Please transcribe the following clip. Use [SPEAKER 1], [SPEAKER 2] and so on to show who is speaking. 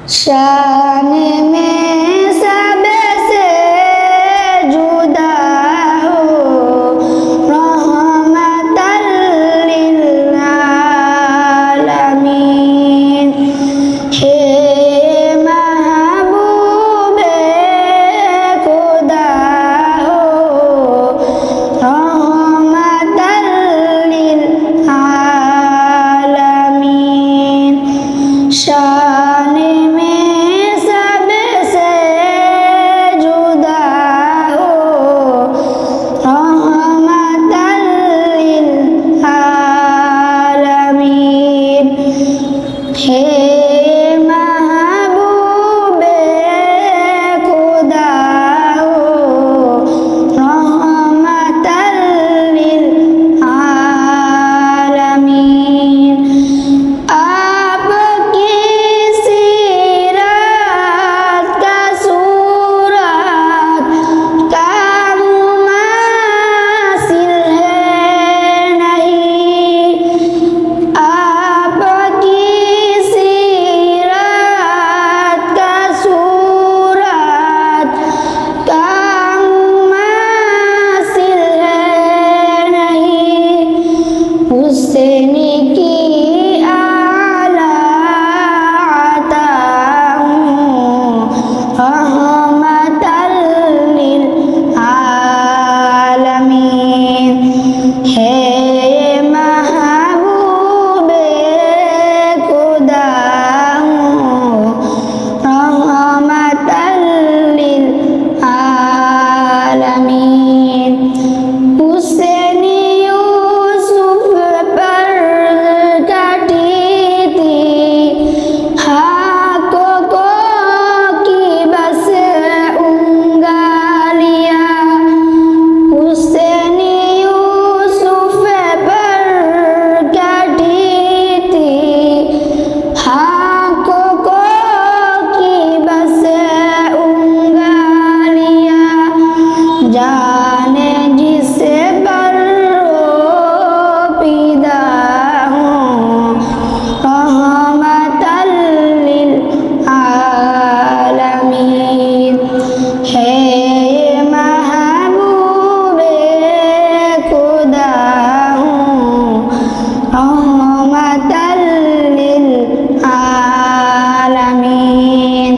[SPEAKER 1] शान में सबसे जुदा हो रहमतल लिल आलमीन। हे महबूबे खुदा हो रहमतल लिल आलमीन। शान में सबसे जुदा हो रहमतल लिल आलमीन। हे महबूबे खुदा हो रहमतल लिल आलमीन। आपकी सीरत का सूरत का मुमासिल है नहीं। आपकी सीरत का सूरत का मुमासिल है नहीं। हुस्न की रहमतल लिल आलमीन। हे महबूबे खुदा रहमतल लिल आलमीन। हुस्न यूसुफ पर कटी थी हाथों को की बस उंगलियां। हुस्न यूसुफ पर कटी थी हाथों को की बस उंगलियां। जाने जिसे पर हो पीदा हूँ रहमतल लिल आलमीन। हे महबूबे खुदा हूँ रहमतल लिल आलमीन।